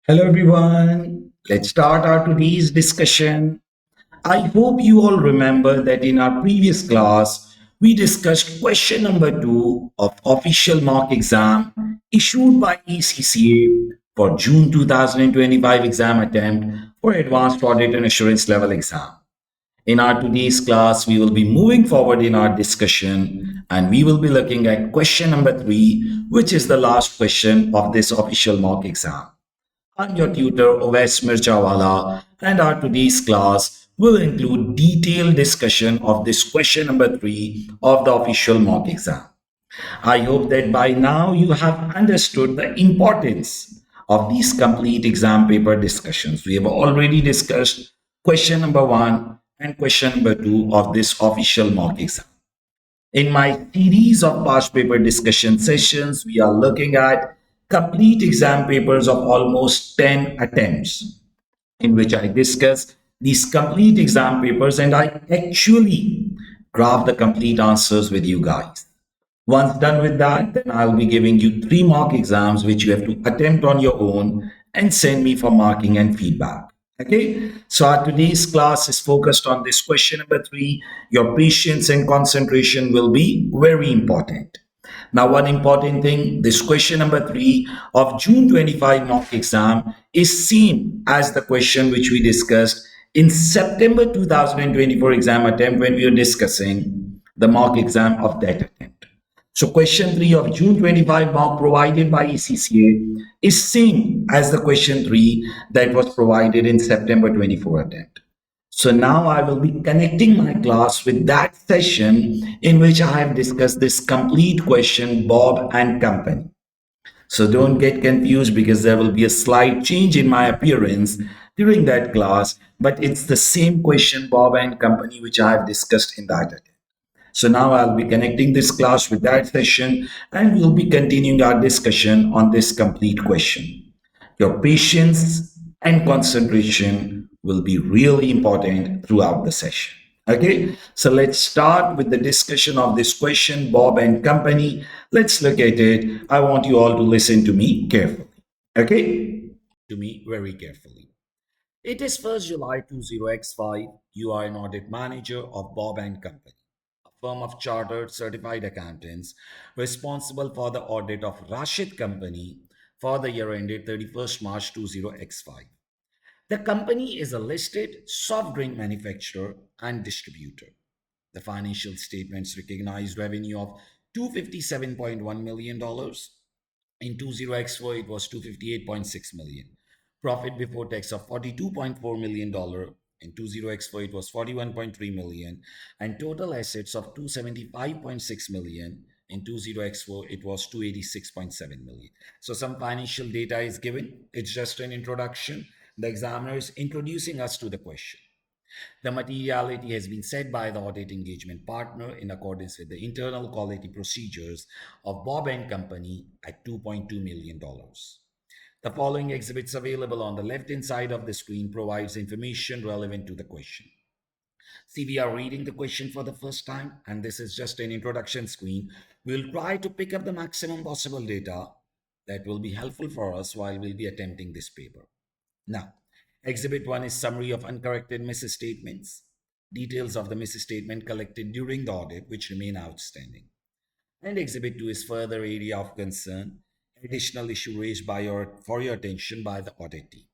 Hello everyone. Let's start our today's discussion. I hope you all remember that in our previous class we discussed question number 2 of official mock exam issued by ACCA for June 2025 exam attempt for advanced audit and assurance level exam. In our today's class, we will be moving forward in our discussion and we will be looking at question number 3, which is the last question of this official mock exam. I'm your tutor, Owais Mirchawala, and our today's class will include detailed discussion of this question number 3 of the official mock exam. I hope that by now you have understood the importance of these complete exam paper discussions. We have already discussed question number 1 and question number 2 of this official mock exam. In my series of past paper discussion sessions, we are looking at complete exam papers of almost 10 attempts, in which I discuss these complete exam papers and I actually graph the complete answers with you guys. Once done with that, then I'll be giving you 3 mock exams which you have to attempt on your own and send me for marking and feedback. Okay, so our today's class is focused on this question number 3. Your patience and concentration will be very important. Now, one important thing, this question number 3 of June 25 mock exam is same as the question which we discussed in September 2024 exam attempt when we were discussing the mock exam of that attempt. So question 3 of June 25 mock provided by ACCA is same as the question 3 that was provided in September 24 attempt. So now I will be connecting my class with that session in which I have discussed this complete question, Bob and company. So don't get confused because there will be a slight change in my appearance during that class, but it's the same question, Bob and company, which I have discussed in that attempt. So now I'll be connecting this class with that session and we'll be continuing our discussion on this complete question. Your patience and concentration will be really important throughout the session. Okay, so let's start with the discussion of this question, Bob and company. Let's look at it. I want you all to listen to me carefully. Okay, to me very carefully. It is 1st July 20x5. You are an audit manager of Bob and Company, a firm of chartered certified accountants responsible for the audit of Rashid Company for the year ended 31st March 20x5. The company is a listed soft drink manufacturer and distributor. The financial statements recognize revenue of $257.1 million. In 20x4, it was $258.6 million. Profit before tax of $42.4 million. In 20x4, it was $41.3 million. And total assets of $275.6 million. In 20x4, it was $286.7 million. So some financial data is given. It's just an introduction. The examiner is introducing us to the question. The materiality has been set by the audit engagement partner in accordance with the internal quality procedures of Bob and Company at $2.2 million. The following exhibits available on the left-hand side of the screen provides information relevant to the question. See, we are reading the question for the first time, and this is just an introduction screen. We'll try to pick up the maximum possible data that will be helpful for us while we'll be attempting this paper. Now, Exhibit 1 is summary of uncorrected misstatements, details of the misstatement collected during the audit which remain outstanding. And Exhibit 2 is further area of concern, additional issue raised for your attention by the audit team.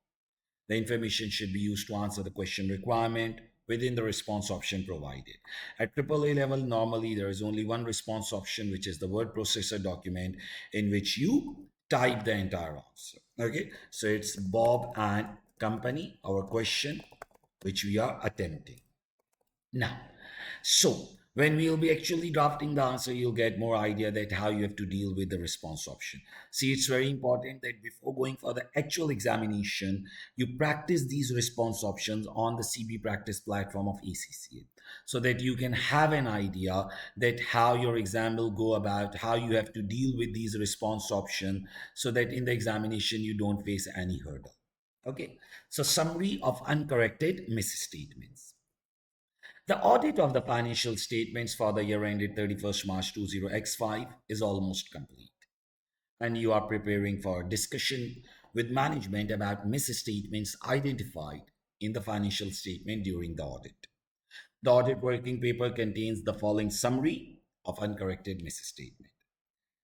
The information should be used to answer the question requirement within the response option provided. At AAA level, normally there is only one response option, which is the word processor document in which you type the entire answer. Okay, so it's Bob and Company, our question, which we are attempting. Now, so when we'll be actually drafting the answer, you'll get more idea that how you have to deal with the response option. See, it's very important that before going for the actual examination, you practice these response options on the CB practice platform of ACCA so that you can have an idea that how your exam will go about, how you have to deal with these response options so that in the examination you don't face any hurdle. Okay, so summary of uncorrected misstatements. The audit of the financial statements for the year ended 31st March 20x5 is almost complete. And you are preparing for discussion with management about misstatements identified in the financial statement during the audit. The audit working paper contains the following summary of uncorrected misstatement: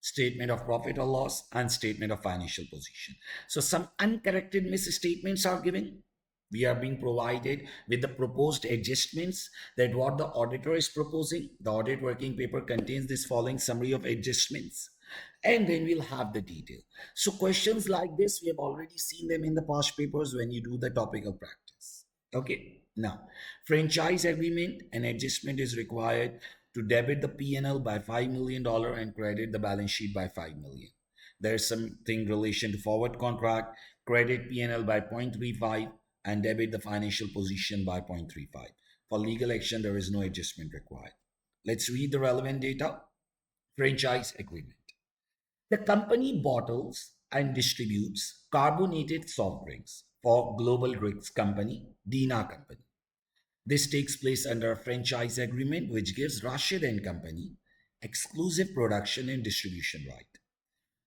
statement of profit or loss, and statement of financial position. So some uncorrected misstatements are given. We are being provided with the proposed adjustments, that what the auditor is proposing. The audit working paper contains this following summary of adjustments. And then we'll have the detail. So questions like this, we have already seen them in the past papers when you do the topical practice. Okay. Now, franchise agreement, an adjustment is required to debit the P&L by $5 million and credit the balance sheet by $5 million. There's something relation to forward contract, credit P&L by 0.35 and debit the financial position by 0.35. For legal action, there is no adjustment required. Let's read the relevant data. Franchise agreement. The company bottles and distributes carbonated soft drinks for Global Drinks Company, Dina Company. This takes place under a franchise agreement which gives Rashid and Company exclusive production and distribution right.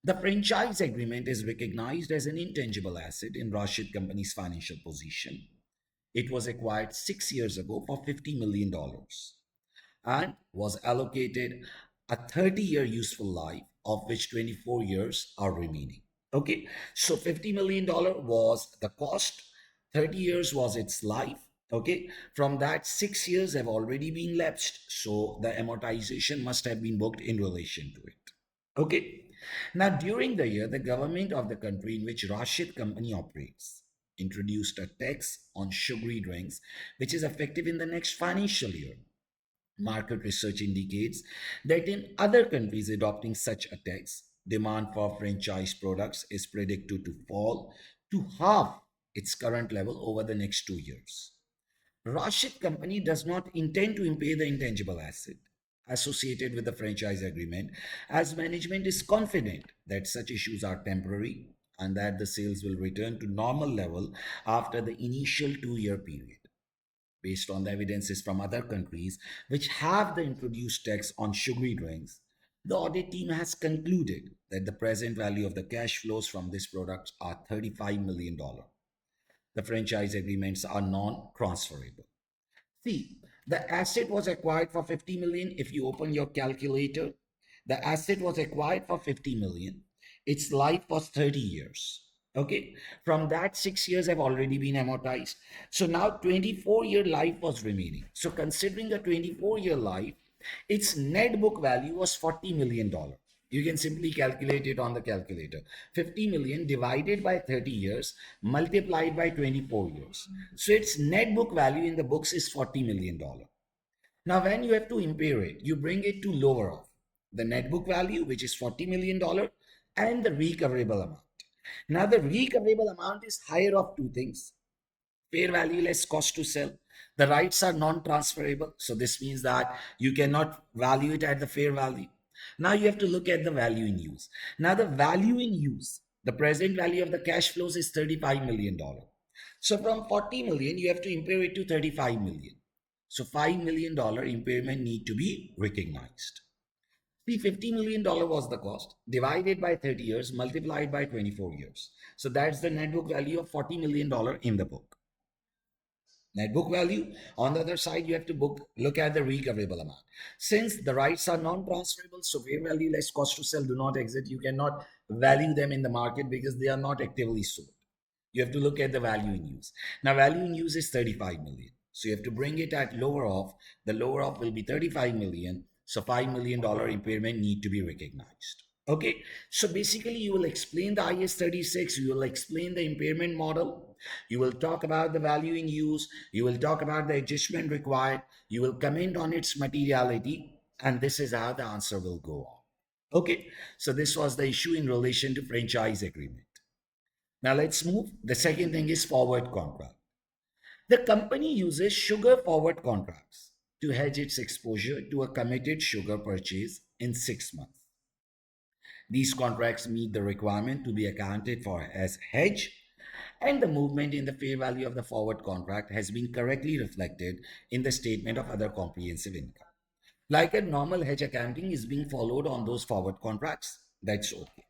The franchise agreement is recognized as an intangible asset in Rashid Company's financial position. It was acquired 6 years ago for $50 million and was allocated a 30-year useful life, of which 24 years are remaining. Okay, so $50 million was the cost, 30 years was its life. Okay, from that 6 years have already been lapsed, so the amortization must have been booked in relation to it. Okay, now during the year, the government of the country in which Rashid Company operates introduced a tax on sugary drinks, which is effective in the next financial year. Market research indicates that in other countries adopting such a tax, demand for franchise products is predicted to fall to half its current level over the next 2 years. Rashid Company does not intend to impair the intangible asset associated with the franchise agreement, as management is confident that such issues are temporary and that the sales will return to normal level after the initial 2 year period. Based on the evidences from other countries which have the introduced tax on sugary drinks, the audit team has concluded that the present value of the cash flows from this product are $35 million. The franchise agreements are non-transferable. See, the asset was acquired for 50 million. If you open your calculator, the asset was acquired for 50 million. Its life was 30 years. Okay, from that 6 years have already been amortized. So now 24-year life was remaining. So considering the 24-year life, its net book value was $40 million. You can simply calculate it on the calculator. 50 million divided by 30 years multiplied by 24 years. So its net book value in the books is $40 million. Now, when you have to impair it, you bring it to lower off the net book value, which is $40 million, and the recoverable amount. Now, the recoverable amount is higher of two things: fair value less cost to sell. The rights are non-transferable. So this means that you cannot value it at the fair value. Now you have to look at the value in use. Now the value in use, the present value of the cash flows is $35 million. So from 40 million, you have to impair it to 35 million. So $5 million impairment need to be recognized. The $50 million was the cost, divided by 30 years, multiplied by 24 years. So that's the net book value of $40 million in the book. Net book value. On the other side, you have to look at the recoverable amount. Since the rights are non-transferable, so fair value less cost to sell do not exist. You cannot value them in the market because they are not actively sold. You have to look at the value in use. Now, value in use is 35 million. So you have to bring it at lower off. The lower off will be 35 million. So $5 million impairment need to be recognized. Okay, so basically you will explain the IS 36, you will explain the impairment model, you will talk about the value in use, you will talk about the adjustment required, you will comment on its materiality, and this is how the answer will go on. Okay, so this was the issue in relation to franchise agreement. Now let's move. The second thing is forward contract. The company uses sugar forward contracts to hedge its exposure to a committed sugar purchase in 6 months. These contracts meet the requirement to be accounted for as hedge, and the movement in the fair value of the forward contract has been correctly reflected in the statement of other comprehensive income. Like a normal hedge accounting is being followed on those forward contracts, that's okay.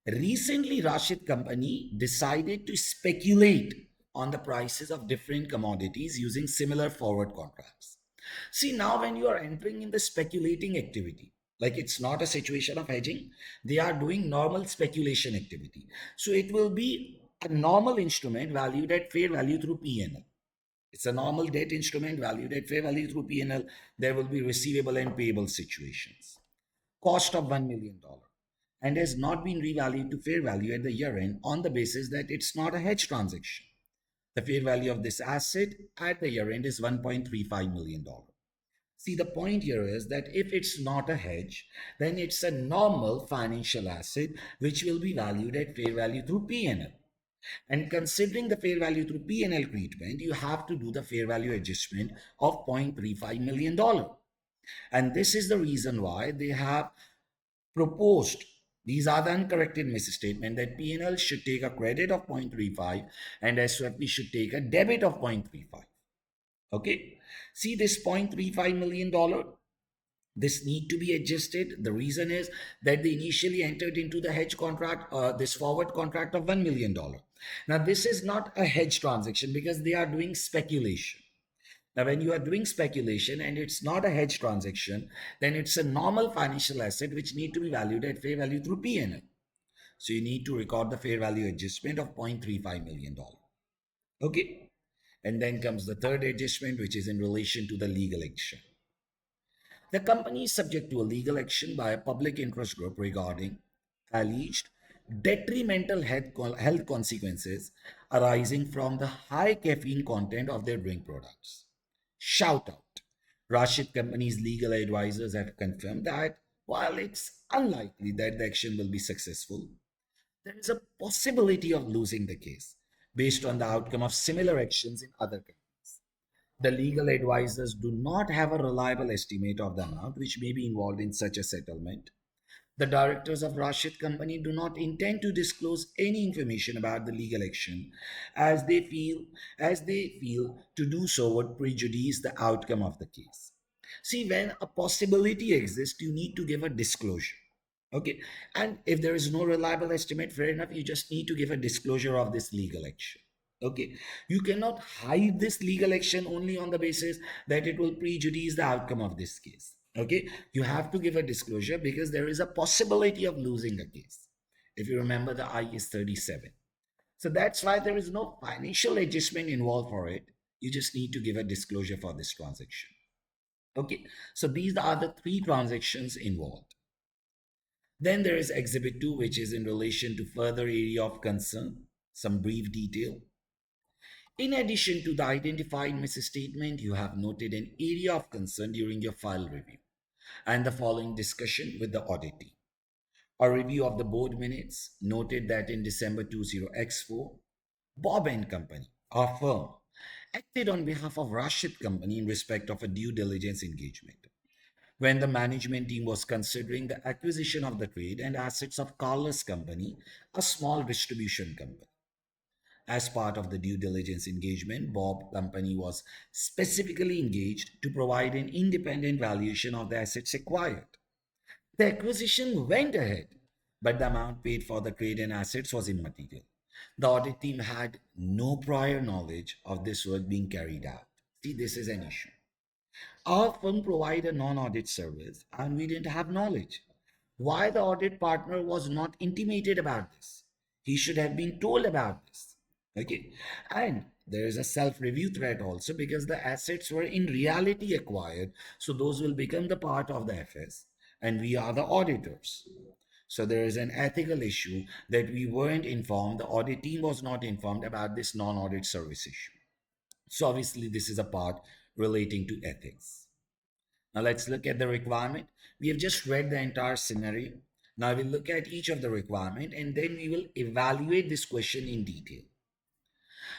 Recently, Rashid Company decided to speculate on the prices of different commodities using similar forward contracts. See, now when you are entering in the speculating activity, like it's not a situation of hedging, they are doing normal speculation activity. So it will be a normal instrument valued at fair value through P&L. It's a normal debt instrument valued at fair value through P&L. There will be receivable and payable situations. Cost of $1 million dollars and has not been revalued to fair value at the year end on the basis that it's not a hedge transaction. The fair value of this asset at the year end is $1.35 million dollars. See, the point here is that if it's not a hedge, then it's a normal financial asset which will be valued at fair value through P&L. And considering the fair value through P&L treatment, you have to do the fair value adjustment of $0.35 million dollars. And this is the reason why they have proposed, these are the uncorrected misstatement, that P&L should take a credit of 0.35 and SFP should take a debit of 0.35. Okay. See this $0.35 million dollars, this need to be adjusted. The reason is that they initially entered into the hedge contract, this forward contract of $1 million dollars. Now this is not a hedge transaction because they are doing speculation. Now, when you are doing speculation and it's not a hedge transaction, then it's a normal financial asset which need to be valued at fair value through P&L. So you need to record the fair value adjustment of $0.35 million dollars. Okay. And then comes the third adjustment, which is in relation to the legal action. The company is subject to a legal action by a public interest group regarding alleged detrimental health consequences arising from the high caffeine content of their drink products. Shout out. Rashid Company's legal advisors have confirmed that while it's unlikely that the action will be successful, there is a possibility of losing the case based on the outcome of similar actions in other countries. The legal advisors do not have a reliable estimate of the amount which may be involved in such a settlement. The directors of Rashid Company do not intend to disclose any information about the legal action as they feel to do so would prejudice the outcome of the case. See, when a possibility exists, you need to give a disclosure. Okay. And if there is no reliable estimate, fair enough, you just need to give a disclosure of this legal action. Okay. You cannot hide this legal action only on the basis that it will prejudice the outcome of this case. Okay. You have to give a disclosure because there is a possibility of losing a case. If you remember, the I is 37. So that's why there is no financial adjustment involved for it. You just need to give a disclosure for this transaction. Okay. So these are the three transactions involved. Then there is Exhibit 2, which is in relation to further area of concern, some brief detail. In addition to the identified misstatement, you have noted an area of concern during your file review and the following discussion with the audit team. A review of the board minutes noted that in December 20X4, Bob and Company, our firm, acted on behalf of Rashid Company in respect of a due diligence engagement when the management team was considering the acquisition of the trade and assets of Carlos Company, a small distribution company. As part of the due diligence engagement, Bob Company was specifically engaged to provide an independent valuation of the assets acquired. The acquisition went ahead, but the amount paid for the trade and assets was immaterial. The audit team had no prior knowledge of this work being carried out. See, this is an issue. Our firm provided a non-audit service and we didn't have knowledge. Why the audit partner was not intimated about this? He should have been told about this. Okay. And there is a self-review threat also because the assets were in reality acquired. So those will become the part of the FS and we are the auditors. So there is an ethical issue that we weren't informed, the audit team was not informed about this non-audit service issue. So obviously this is a part relating to ethics. Now let's look at the requirement. We have just read the entire scenario. Now we'll look at each of the requirement and then we will evaluate this question in detail.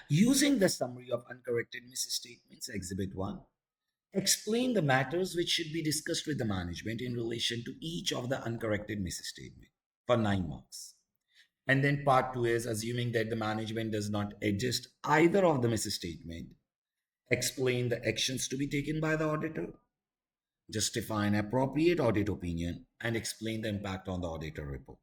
Using the summary of uncorrected misstatements, Exhibit 1, explain the matters which should be discussed with the management in relation to each of the uncorrected misstatement for 9 marks. And then part 2 is assuming that the management does not adjust either of the misstatement, explain the actions to be taken by the auditor, justify an appropriate audit opinion, and explain the impact on the auditor report.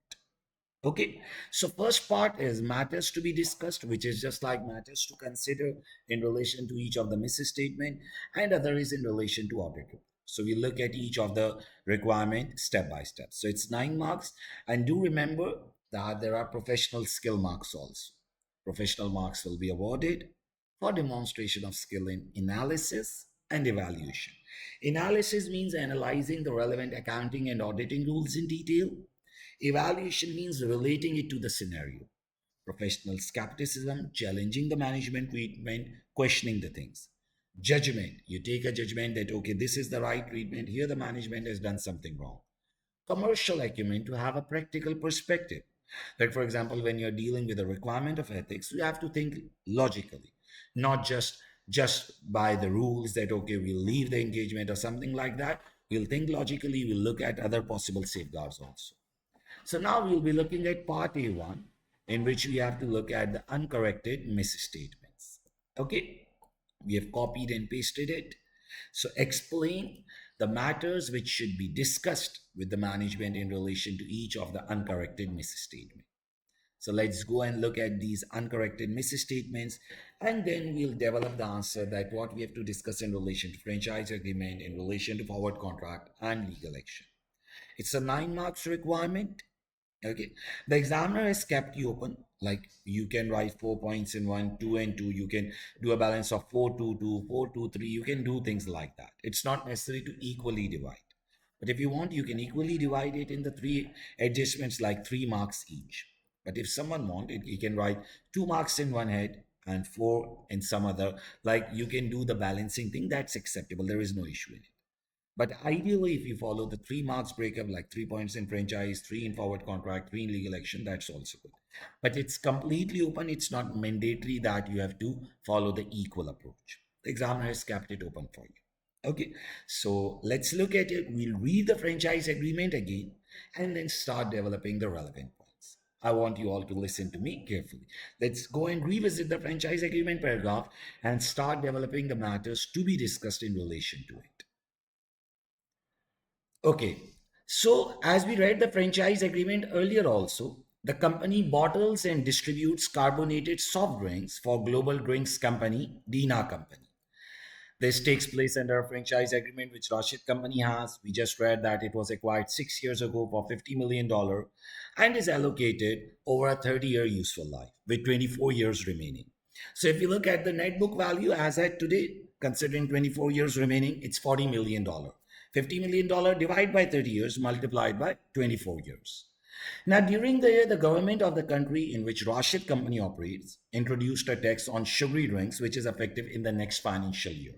Okay, so first part is matters to be discussed, which is just like matters to consider in relation to each of the misstatement, and other is in relation to audit. So we look at each of the requirement step by step. So it's 9 marks, and do remember that there are professional skill marks also. Professional marks will be awarded for demonstration of skill in analysis and evaluation. Analysis means analyzing the relevant accounting and auditing rules in detail. Evaluation means relating it to the scenario. Professional skepticism, challenging the management treatment, questioning the things. Judgment, you take a judgment that, okay, this is the right treatment, here the management has done something wrong. Commercial acumen, to have a practical perspective. Like, for example, when you're dealing with a requirement of ethics, you have to think logically, not just by the rules that, okay, we'll leave the engagement or something like that. We'll think logically, we'll look at other possible safeguards also. So now we'll be looking at part A1, in which we have to look at the uncorrected misstatements. Okay, we have copied and pasted it. So explain the matters which should be discussed with the management in relation to each of the uncorrected misstatements. So let's go and look at these uncorrected misstatements, and then we'll develop the answer that what we have to discuss in relation to franchise agreement, in relation to forward contract and legal action. It's a 9 marks requirement. Okay, the examiner has kept you open. Like, you can write 4 points in one, two and two. You can do a balance of 4-2-2, 4-2-3. You can do things like that. It's not necessary to equally divide. But if you want, you can equally divide it in the three adjustments, like 3 marks each. But if someone want it, you can write 2 marks in one head and four in some other. Like, you can do the balancing thing. That's acceptable. There is no issue in it. But ideally, if you follow the 3 marks breakup, like 3 points in franchise, three in forward contract, three in legal action, that's also good. But it's completely open. It's not mandatory that you have to follow the equal approach. The examiner has kept it open for you. Okay, so let's look at it. We'll read the franchise agreement again and then start developing the relevant points. I want you all to listen to me carefully. Let's go and revisit the franchise agreement paragraph and start developing the matters to be discussed in relation to it. Okay, so as we read the franchise agreement earlier also, the company bottles and distributes carbonated soft drinks for global drinks company, Dina Company. This takes place under a franchise agreement which Rashid Company has. We just read that it was acquired 6 years ago for $50 million and is allocated over a 30-year useful life with 24 years remaining. So if you look at the net book value as at today, considering 24 years remaining, it's $40 million. $50 million divided by 30 years multiplied by 24 years. Now, during the year, the government of the country in which Rashid Company operates introduced a tax on sugary drinks, which is effective in the next financial year.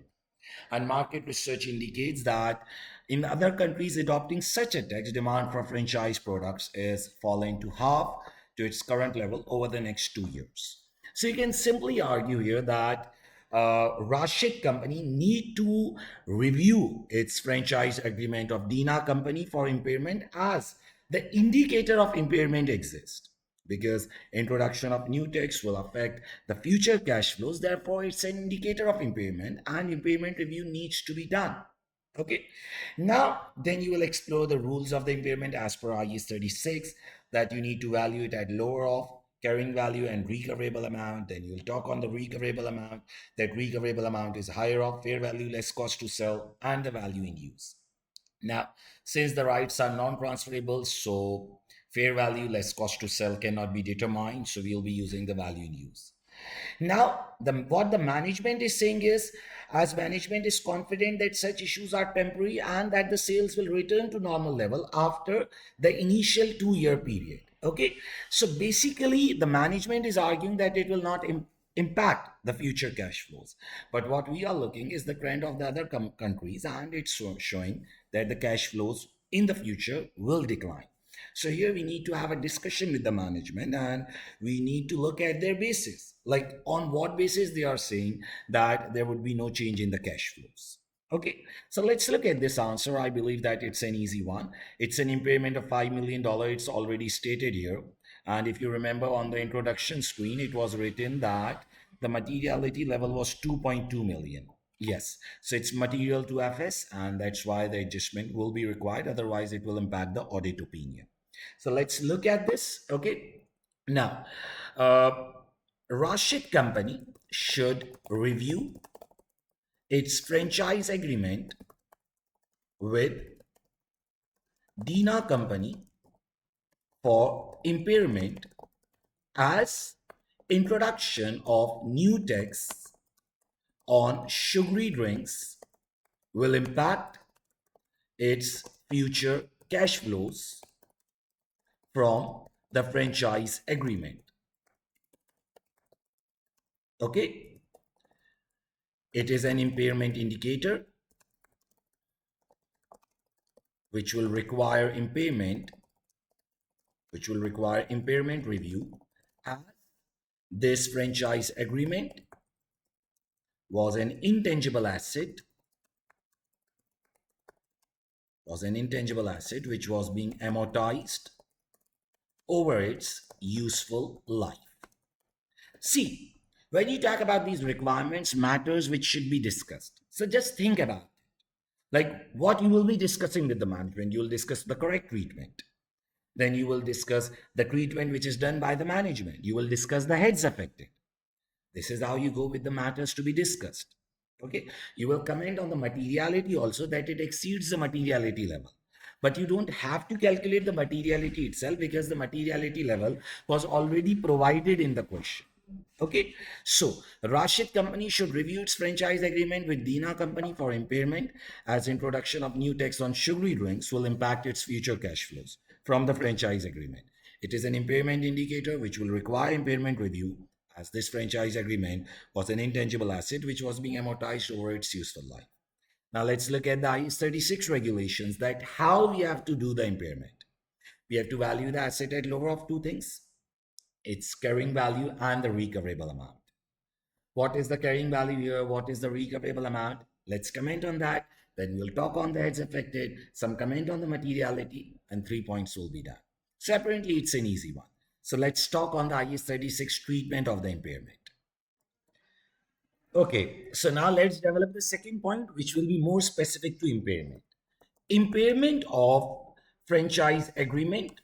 And market research indicates that in other countries adopting such a tax, demand for franchise products is falling to half to its current level over the next 2 years. So you can simply argue here that Rashid Company need to review its franchise agreement of Dina Company for impairment, as the indicator of impairment exists, because introduction of new tax will affect the future cash flows. Therefore, it's an indicator of impairment, and impairment review needs to be done. Okay, now then you will explore the rules of the impairment as per IS 36, that you need to value it at lower of carrying value and recoverable amount. Then you'll talk on the recoverable amount, that recoverable amount is higher of fair value less cost to sell and the value in use. Now, since the rights are non-transferable, so fair value less cost to sell cannot be determined, so we'll be using the value in use. Now, what the management is saying is, as management is confident that such issues are temporary and that the sales will return to normal level after the initial 2 year period. Okay, so basically, the management is arguing that it will not impact the future cash flows. But what we are looking is the trend of the other countries, and it's showing that the cash flows in the future will decline. So here we need to have a discussion with the management, and we need to look at their basis. Like, on what basis they are saying that there would be no change in the cash flows. Okay, so let's look at this answer. I believe that it's an easy one. It's an impairment of $5 million. It's already stated here. And if you remember on the introduction screen, it was written that the materiality level was 2.2 million. Yes, so it's material to FS, and that's why the adjustment will be required. Otherwise, it will impact the audit opinion. So let's look at this. Okay. Now, uh, Rashid Company should review its franchise agreement with Dina Company for impairment as introduction of new tax on sugary drinks will impact its future cash flows from the franchise agreement. Okay, it is an impairment indicator which will require impairment review, as this franchise agreement was an intangible asset which was being amortized over its useful life. See, when you talk about these requirements, matters which should be discussed. So just think about it. Like what you will be discussing with the management. You will discuss the correct treatment. Then you will discuss the treatment which is done by the management. You will discuss the heads affected. This is how you go with the matters to be discussed. Okay. You will comment on the materiality also, that it exceeds the materiality level. But you don't have to calculate the materiality itself, because the materiality level was already provided in the question. Okay, so Rashid Company should review its franchise agreement with Dina Company for impairment, as introduction of new tax on sugary drinks will impact its future cash flows from the franchise agreement. It is an impairment indicator which will require impairment review, as this franchise agreement was an intangible asset which was being amortized over its useful life. Now let's look at the IS 36 regulations, that how we have to do the impairment. We have to value the asset at lower of two things: its carrying value and the recoverable amount. What is the carrying value here? What is the recoverable amount? Let's comment on that. Then we'll talk on the heads affected, some comment on the materiality, and 3 points will be done. So apparently it's an easy one. So let's talk on the IS 36 treatment of the impairment. Okay, so now let's develop the second point, which will be more specific to impairment. Impairment of franchise agreement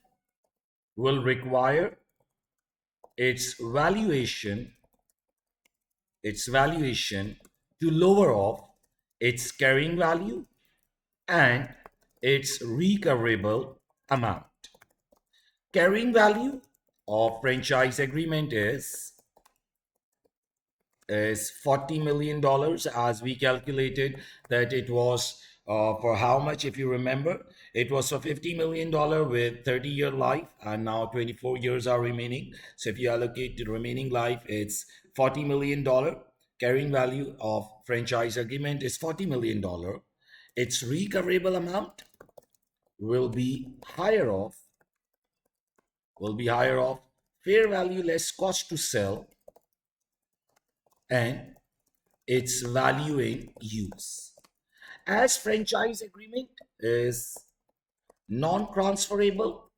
will require its valuation to lower off its carrying value and its recoverable amount. Carrying value of franchise agreement is $40 million, as we calculated that it was for how much, if you remember, it was for $50 million with 30-year life, and now 24 years are remaining. So if you allocate the remaining life, it's $40 million. Carrying value of franchise agreement is $40 million. Its recoverable amount will be higher of fair value less cost to sell and its value in use. As franchise agreement is non-transferable,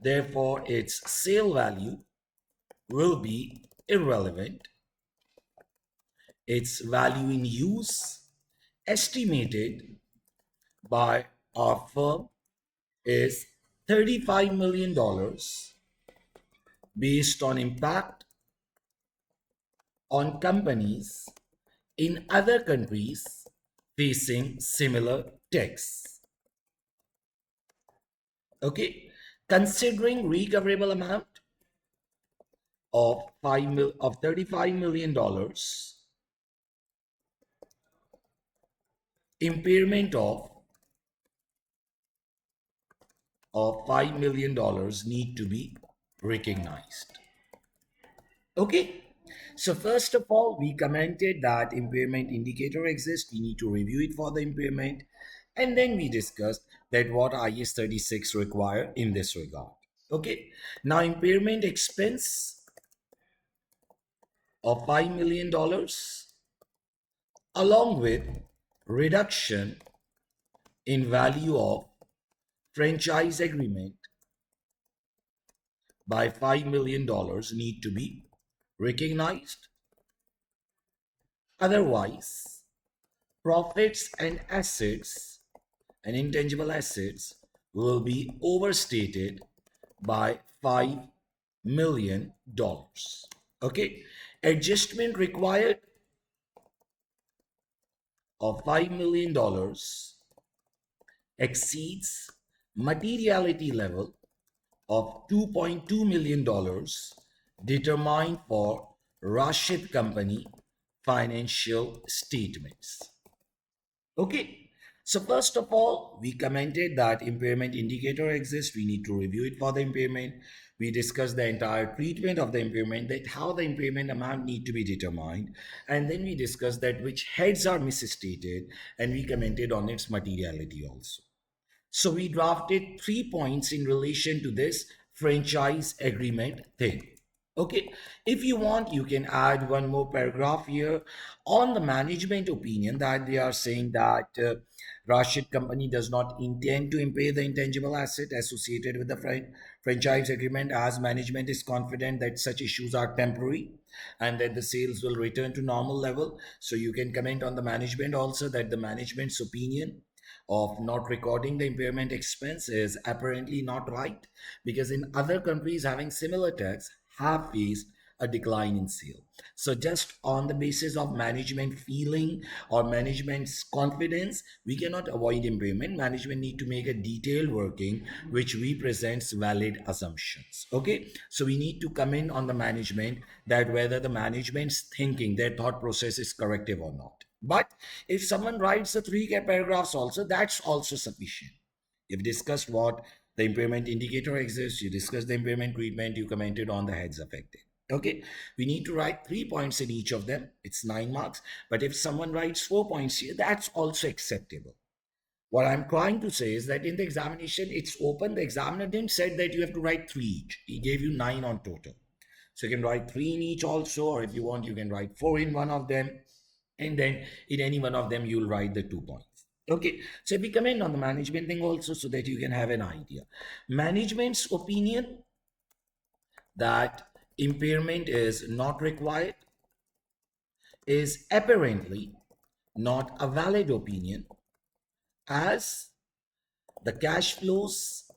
therefore its sale value will be irrelevant. Its value in use estimated by our firm is $35 million based on impact on companies in other countries facing similar tax. Okay, considering recoverable amount of $35 million, impairment of $5 million need to be recognized. Okay, so first of all, we commented that impairment indicator exists. We need to review it for the impairment. And then we discussed that what IS 36 require in this regard. Okay, now impairment expense of $5 million along with reduction in value of franchise agreement by $5 million need to be recognized. Otherwise, profits and assets and intangible assets will be overstated by $5 million. Okay, adjustment required of $5 million exceeds materiality level of $2.2 million determined for Rashid Company financial statements. Okay. So first of all, we commented that impairment indicator exists. We need to review it for the impairment. We discussed the entire treatment of the impairment, that how the impairment amount need to be determined. And then we discussed that which heads are misstated, and we commented on its materiality also. So we drafted 3 points in relation to this franchise agreement thing. Okay, if you want, you can add one more paragraph here on the management opinion that they are saying that Rashid Company does not intend to impair the intangible asset associated with the franchise agreement, as management is confident that such issues are temporary and that the sales will return to normal level. So you can comment on the management also, that the management's opinion of not recording the impairment expense is apparently not right, because in other countries having similar tax have faced a decline in sale. So just on the basis of management feeling or management's confidence, we cannot avoid impairment. Management need to make a detailed working which represents valid assumptions. Okay, so we need to comment on the management, that whether the management's thinking, their thought process is corrective or not. But if someone writes the three paragraphs also, that's also sufficient. You've discussed what the impairment indicator exists, you discussed the impairment treatment, you commented on the heads affected. Okay, we need to write 3 points in each of them. It's 9 marks. But if someone writes 4 points here, that's also acceptable. What I'm trying to say is that in the examination, it's open. The examiner didn't say that you have to write three each. He gave you 9 on total. So you can write 3 in each also, or if you want, you can write 4 in one of them. And then in any one of them, you'll write the 2 points. Okay, so we comment on the management thing also, so that you can have an idea. Management's opinion that impairment is not required is apparently not a valid opinion, as the cash flows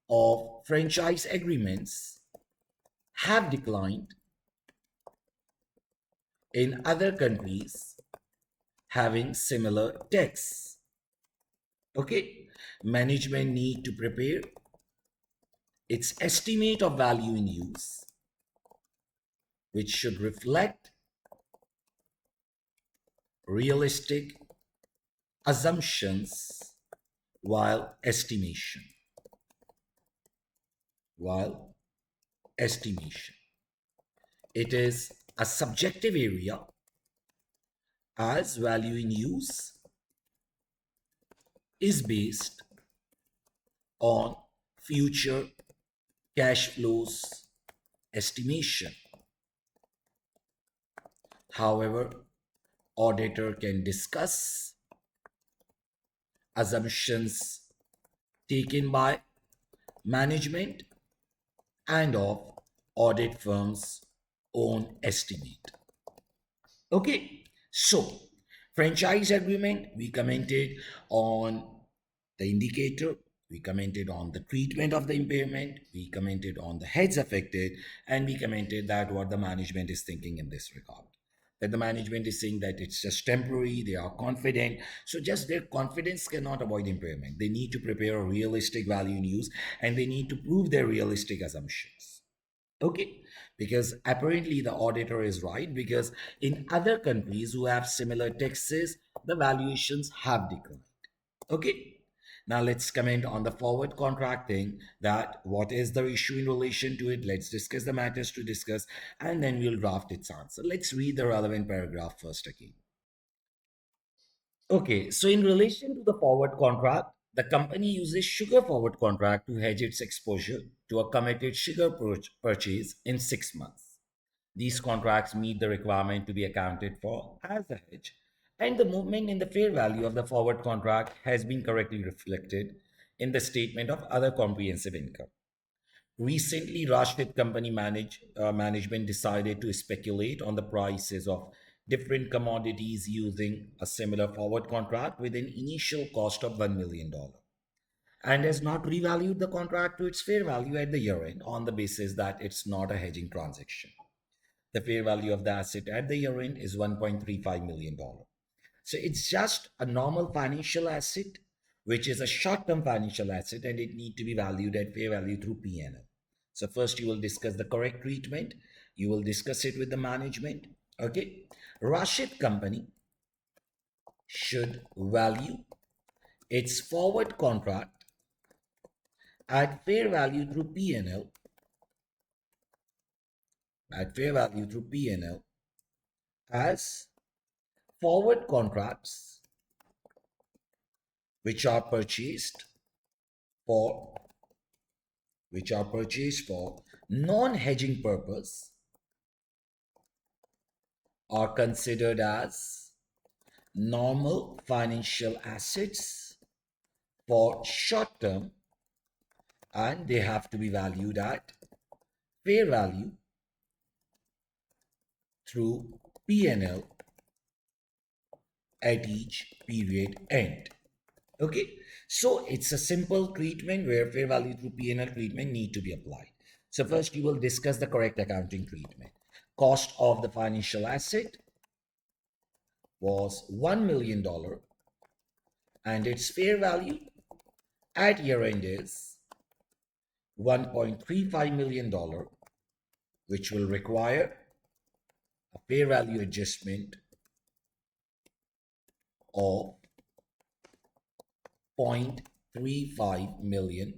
of franchise agreements have declined in other countries having similar tax. Okay, management need to prepare its estimate of value in use, which should reflect realistic assumptions while estimation. While estimation. It is a subjective area, as value in use is based on future cash flows estimation. However, auditor can discuss assumptions taken by management and of audit firm's own estimate. Okay, so franchise agreement, we commented on the indicator, we commented on the treatment of the impairment, we commented on the heads affected, and we commented that what the management is thinking in this regard. That the management is saying that it's just temporary, they are confident. So just their confidence cannot avoid impairment. They need to prepare a realistic value in use, and they need to prove their realistic assumptions. Okay, because apparently the auditor is right, because in other countries who have similar taxes, the valuations have declined. Okay, now let's comment on the forward contracting, that what is the issue in relation to it. Let's discuss the matters to discuss, and then we'll draft its answer. Let's read the relevant paragraph first again. Okay, so in relation to the forward contract, the company uses sugar forward contract to hedge its exposure to a committed sugar purchase in 6 months. These contracts meet the requirement to be accounted for as a hedge, and the movement in the fair value of the forward contract has been correctly reflected in the statement of other comprehensive income. Recently, Rashid Company management decided to speculate on the prices of different commodities using a similar forward contract with an initial cost of $1 million. and has not revalued the contract to its fair value at the year end on the basis that it's not a hedging transaction. The fair value of the asset at the year end is $1.35 million. So it's just a normal financial asset, which is a short-term financial asset, and it need to be valued at fair value through P&L. So first you will discuss the correct treatment. You will discuss it with the management. Okay. Rashid Company should value its forward contract at fair value through P&L as forward contracts which are purchased for non-hedging purpose are considered as normal financial assets for short term, and they have to be valued at fair value through P&L at each period end. Okay, so it's a simple treatment where fair value through P&L treatment need to be applied. So first you will discuss the correct accounting treatment. Cost of the financial asset was $1 million and its fair value at year end is $1.35 million, which will require a fair value adjustment of $0.35 million.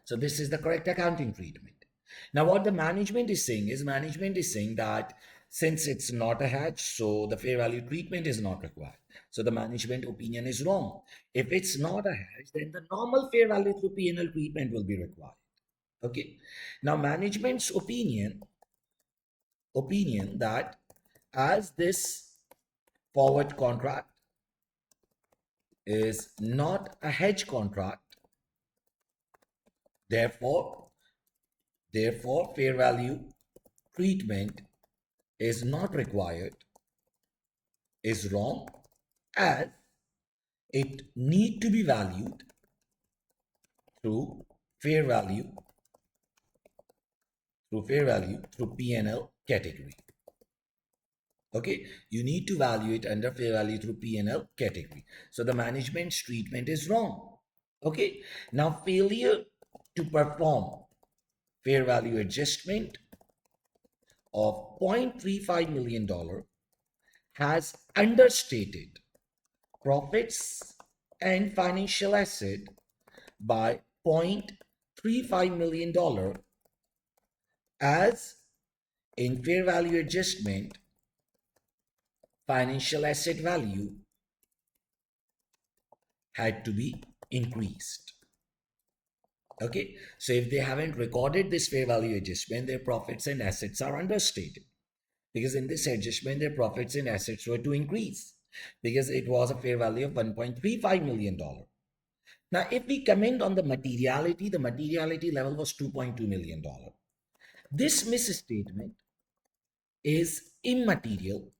So this is the correct accounting treatment. Now what the management is saying that since it's not a hedge, so the fair value treatment is not required. So the management opinion is wrong. If it's not a hedge, then the normal fair value through P&L treatment will be required. Okay. Now management's opinion that as this forward contract is not a hedge contract, therefore fair value treatment is not required, is wrong, as it need to be valued through fair value through P&L category. Okay, you need to value it under fair value through P&L category. So the management's treatment is wrong. Okay, now failure to perform fair value adjustment of $0.35 million has understated profits and financial asset by $0.35 million, as in fair value adjustment financial asset value had to be increased. Okay, so if they haven't recorded this fair value adjustment, their profits and assets are understated, because in this adjustment their profits and assets were to increase because it was a fair value of $1.35 million. Now if we comment on the materiality level was $2.2 million. This misstatement is immaterial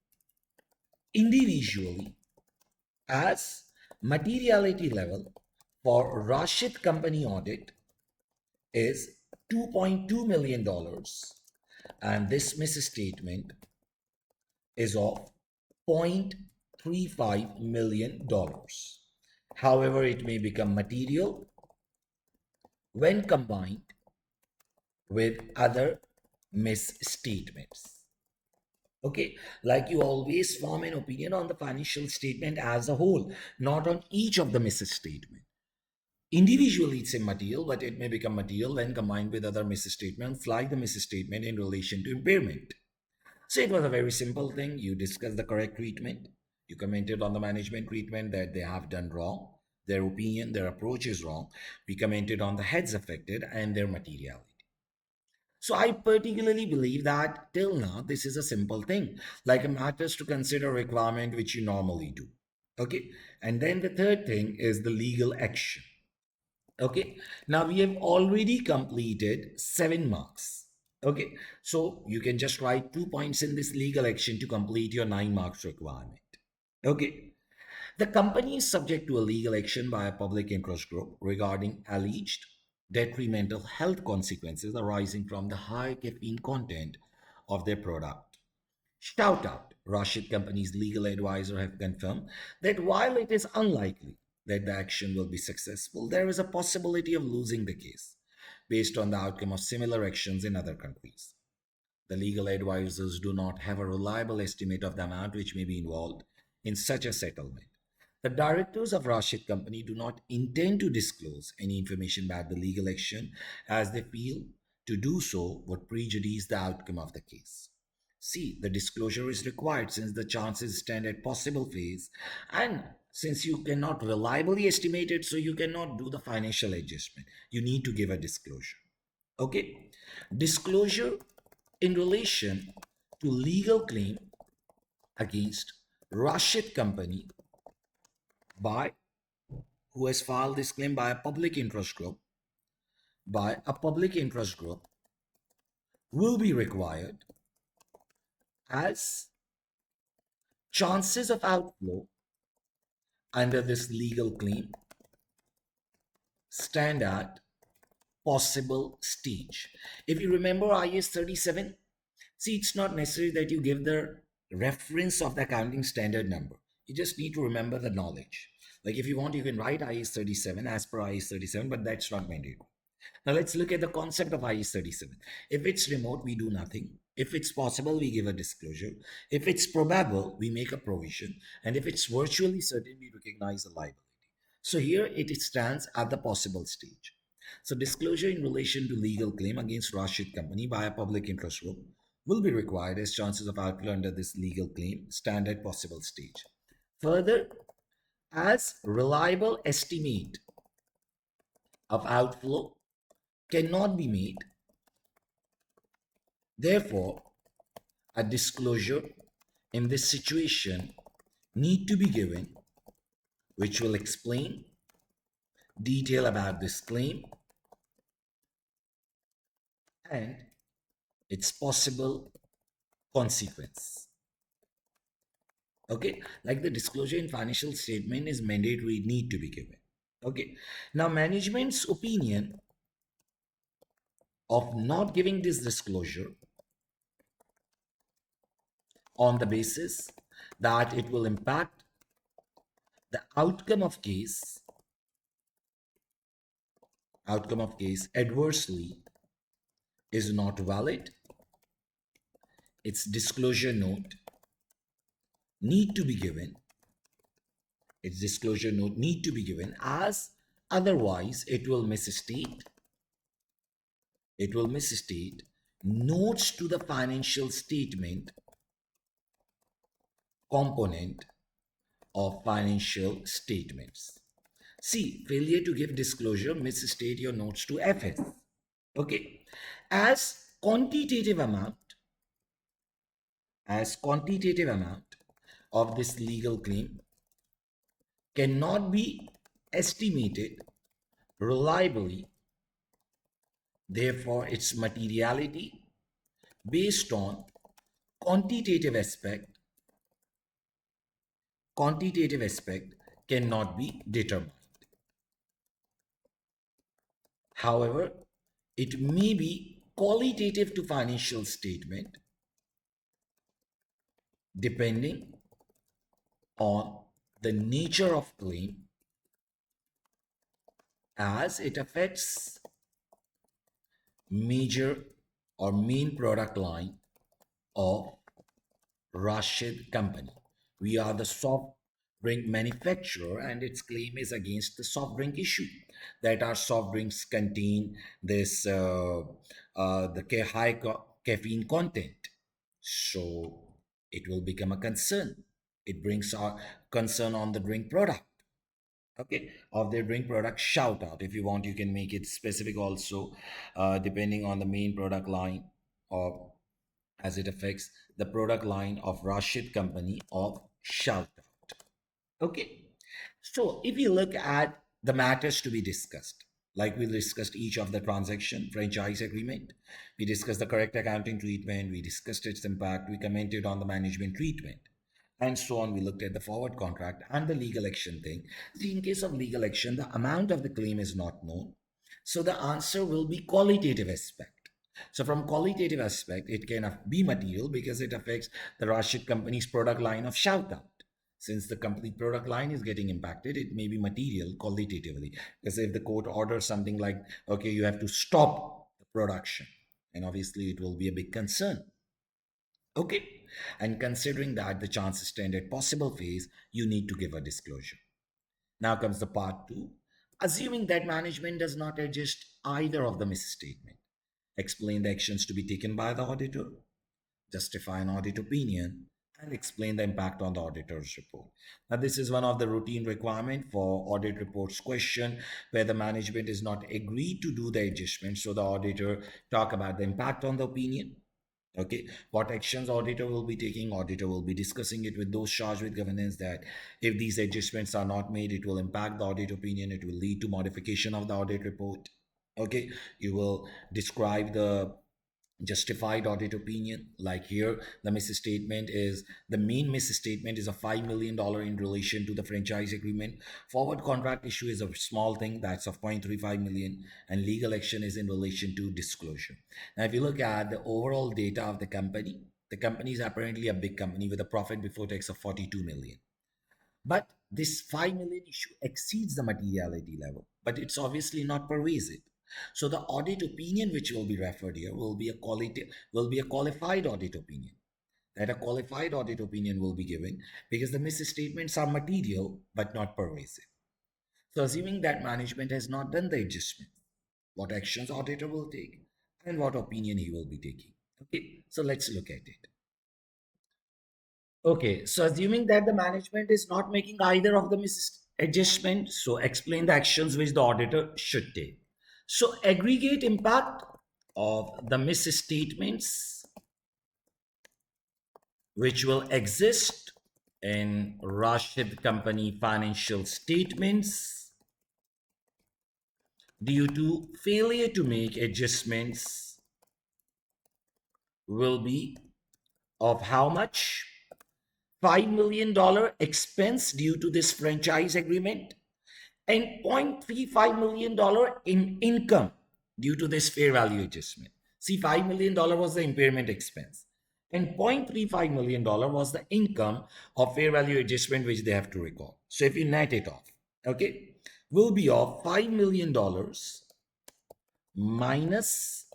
individually, as materiality level for Rashid Company Audit is $2.2 million, and this misstatement is of $0.35 million. However, it may become material when combined with other misstatements. Okay, like you always form an opinion on the financial statement as a whole, not on each of the misstatements. Individually, it's immaterial, but it may become material when combined with other misstatements, like the misstatement in relation to impairment. So it was a very simple thing. You discussed the correct treatment. You commented on the management treatment that they have done wrong. Their opinion, their approach is wrong. We commented on the heads affected and their materiality. So I particularly believe that till now, this is a simple thing, like a matters to consider requirement which you normally do. Okay. And then the third thing is the legal action. Okay. Now we have already completed 7 marks. Okay. So you can just write 2 points in this legal action to complete your 9 marks requirement. Okay. The company is subject to a legal action by a public interest group regarding alleged detrimental health consequences arising from the high caffeine content of their product. Shout out, Rashid Company's legal advisor have confirmed that while it is unlikely that the action will be successful, there is a possibility of losing the case based on the outcome of similar actions in other countries. The legal advisors do not have a reliable estimate of the amount which may be involved in such a settlement. The directors of Rashid Company do not intend to disclose any information about the legal action as they feel to do so would prejudice the outcome of the case. See, the disclosure is required since the chances stand at possible phase and since you cannot reliably estimate it, so you cannot do the financial adjustment. You need to give a disclosure. Okay? Disclosure in relation to legal claim against Rashid Company by who has filed this claim by a public interest group will be required as chances of outflow under this legal claim stand at possible stage. If you remember IS 37, see, it's not necessary that you give the reference of the accounting standard number. You just need to remember the knowledge. Like if you want, you can write IS 37 as per IS 37, but that's not mandatory. Now let's look at the concept of IS 37. If it's remote, we do nothing. If it's possible, we give a disclosure. If it's probable, we make a provision. And if it's virtually certain, we recognize the liability. So here it stands at the possible stage. So disclosure in relation to legal claim against Rashid Company by a public interest group will be required as chances of outflow under this legal claim stand at possible stage. Further, as reliable estimate of outflow cannot be made, therefore, a disclosure in this situation need to be given which will explain detail about this claim and its possible consequence. Okay, like the disclosure in financial statement is mandatory, need to be given. Okay, now management's opinion of not giving this disclosure on the basis that it will impact the outcome of case adversely is not valid. Its disclosure note need to be given. Its disclosure note need to be given as otherwise it will misstate notes to the financial statement component of financial statements. See, failure to give disclosure misstate your notes to FS. Okay, as quantitative amount of this legal claim cannot be estimated reliably, therefore its materiality based on quantitative aspect cannot be determined. However, it may be qualitative to financial statement depending on the nature of claim as it affects major or main product line of Rashid Company. We are the soft drink manufacturer and its claim is against the soft drink issue that our soft drinks contain this high caffeine content. So it will become a concern. It brings our concern on the drink product. Okay, of their drink product. Shout out, if you want you can make it specific also, depending on the main product line or as it affects the product line of Rashid Company of shout out. Okay, so if you look at the matters to be discussed, like we discussed each of the transaction franchise agreement, we discussed the correct accounting treatment, we discussed its impact, we commented on the management treatment. and so on. We looked at the forward contract and the legal action thing. See, in case of legal action, the amount of the claim is not known. So the answer will be qualitative aspect. So from qualitative aspect, it can be material because it affects the Rashid company's product line of shout out. Since the complete product line is getting impacted, it may be material qualitatively. Because if the court orders something like, okay, you have to stop the production, and obviously it will be a big concern. Okay. And considering that the chances stand at possible phase, you need to give a disclosure. Now comes the part two. Assuming that management does not adjust either of the misstatement, explain the actions to be taken by the auditor, justify an audit opinion, and explain the impact on the auditor's report. Now, this is one of the routine requirement for audit reports question where the management is not agreed to do the adjustment. So the auditor talk about the impact on the opinion. Okay, what actions auditor will be taking? Auditor will be discussing it with those charged with governance that if these adjustments are not made, it will impact the audit opinion. It will lead to modification of the audit report. Okay, you will describe the justified audit opinion. Like here, the misstatement is the main misstatement is a $5 million in relation to the franchise agreement. Forward contract issue is a small thing that's of 0.35 million, and legal action is in relation to disclosure. Now, if you look at the overall data of the company is apparently a big company with a profit before tax of 42 million. But this 5 million issue exceeds the materiality level, but it's obviously not pervasive. So the audit opinion which will be referred here will be a qualified audit opinion. That a qualified audit opinion will be given because the misstatements are material but not pervasive. So assuming that management has not done the adjustment, what actions auditor will take and what opinion he will be taking. Okay, so let's look at it. Okay, so assuming that the management is not making either of the adjustment, so explain the actions which the auditor should take. So aggregate impact of the misstatements which will exist in Rashid Company financial statements due to failure to make adjustments will be of how much? $5 million expense due to this franchise agreement and $0.35 million in income due to this fair value adjustment. See, $5 million was the impairment expense and $0.35 million was the income of fair value adjustment which they have to record. So if you net it off, okay, will be of $5 million minus,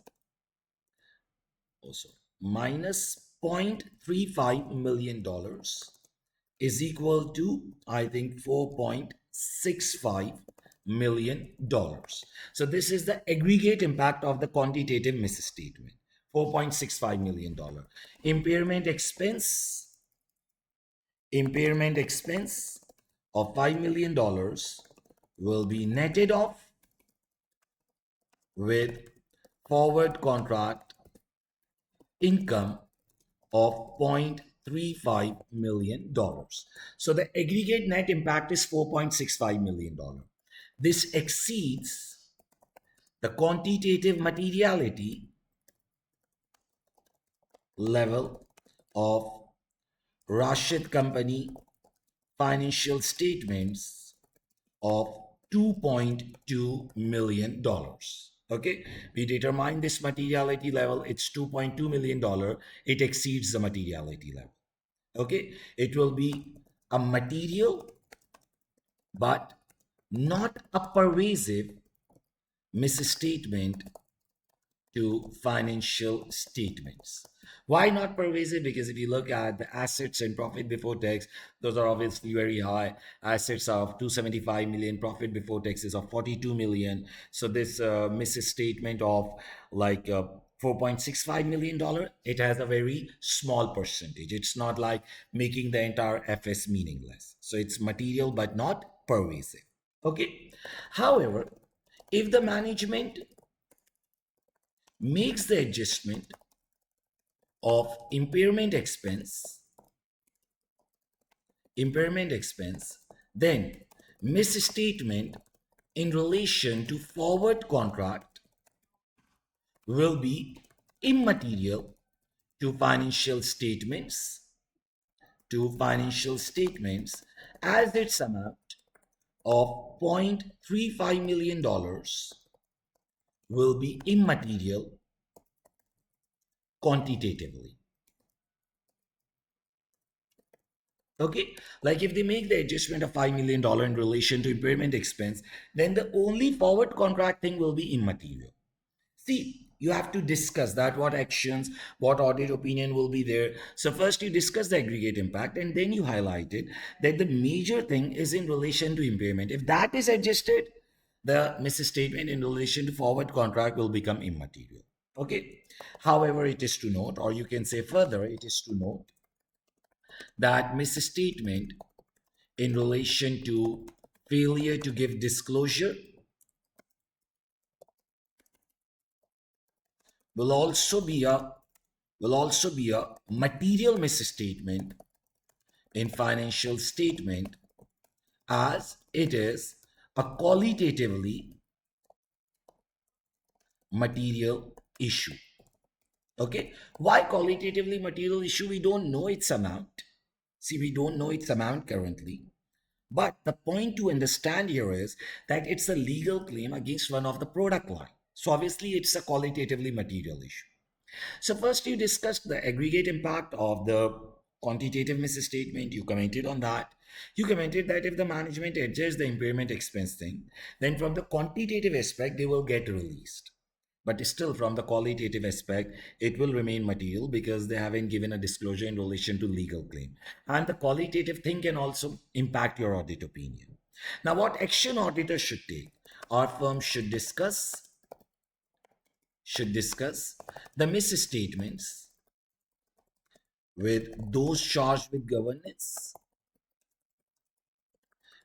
also minus $0.35 million is equal to, I think, $4.65 million. So this is the aggregate impact of the quantitative misstatement, $4.65 million. Impairment expense of $5 million will be netted off with forward contract income of $0.35 million. So the aggregate net impact is $4.65 million. This exceeds the quantitative materiality level of Rashid Company financial statements of $2.2 million. Okay, we determine this materiality level, it's $2.2 million. It exceeds the materiality level. Okay, it will be a material but not a pervasive misstatement to financial statements. Why not pervasive? Because if you look at the assets and profit before tax, those are obviously very high. Assets of 275 million, profit before taxes of 42 million. So this misstatement of like $4.65 million, it has a very small percentage. It's not like making the entire FS meaningless. So it's material but not pervasive. Okay. However, if the management makes the adjustment of impairment expense, then misstatement in relation to forward contract will be immaterial to financial statements to financial statements as its amount of $0.35 million will be immaterial quantitatively. Okay, like if they make the adjustment of $5 million in relation to impairment expense, then the only forward contract thing will be immaterial. See, you have to discuss that what actions, what audit opinion will be there. So first you discuss the aggregate impact and then you highlighted that the major thing is in relation to impairment. If that is adjusted, the misstatement in relation to forward contract will become immaterial. Okay. However, it is to note, or you can say further, it is to note that misstatement in relation to failure to give disclosure will also be a material misstatement in financial statement as it is a qualitatively material issue. Okay, why qualitatively material issue? We don't know its amount. See, we don't know its amount currently. But the point to understand here is that it's a legal claim against one of the product line. So obviously it's a qualitatively material issue. So first you discussed the aggregate impact of the quantitative misstatement. You commented on that. You commented that if the management adjusts the impairment expense thing, then from the quantitative aspect, they will get released. But still, from the qualitative aspect, it will remain material because they haven't given a disclosure in relation to legal claim. And the qualitative thing can also impact your audit opinion. Now, what action auditors should take? Our firm should discuss the misstatements with those charged with governance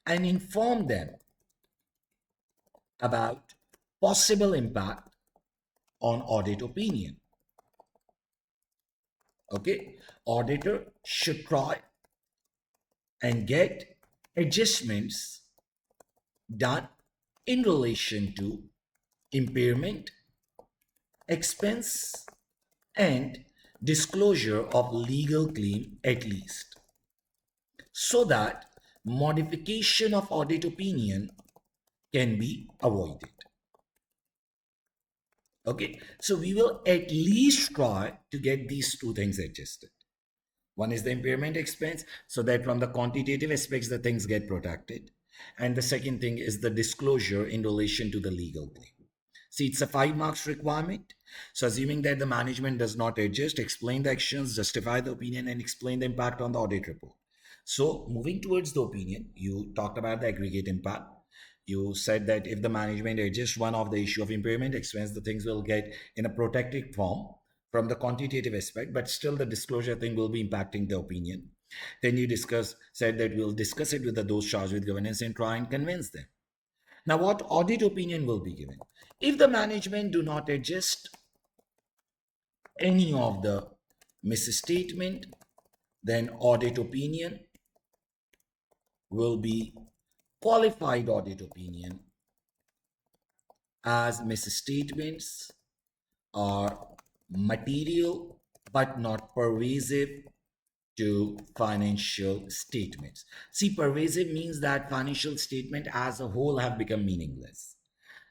and inform them about possible impact on audit opinion. Okay, auditor should try and get adjustments done in relation to impairment, expense, and disclosure of legal claim at least, so that modification of audit opinion can be avoided. Okay, so we will at least try to get these two things adjusted. One is the impairment expense, so that from the quantitative aspects, the things get protected. And the second thing is the disclosure in relation to the legal claim. See, it's a 5 marks requirement. So assuming that the management does not adjust, explain the actions, justify the opinion, and explain the impact on the audit report. So moving towards the opinion, you talked about the aggregate impact. You said that if the management adjusts one of the issue of impairment expense, the things will get in a protected form from the quantitative aspect, but still the disclosure thing will be impacting the opinion. Then you said that we'll discuss it with those charged with governance and try and convince them. Now, what audit opinion will be given? If the management do not adjust any of the misstatement, then audit opinion will be qualified audit opinion as misstatements are material but not pervasive to financial statements. See, pervasive means that financial statement as a whole have become meaningless.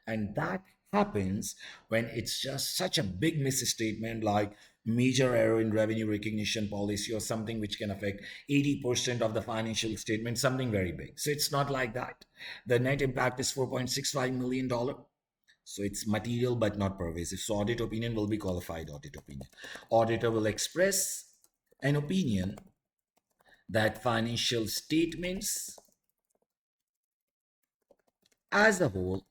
And that happens when it's just such a big misstatement like major error in revenue recognition policy or something which can affect 80% of the financial statement, something very big. So it's not like that. The net impact is $4.65 million. So it's material but not pervasive. So audit opinion will be qualified audit opinion. Auditor will express an opinion that financial statements as a whole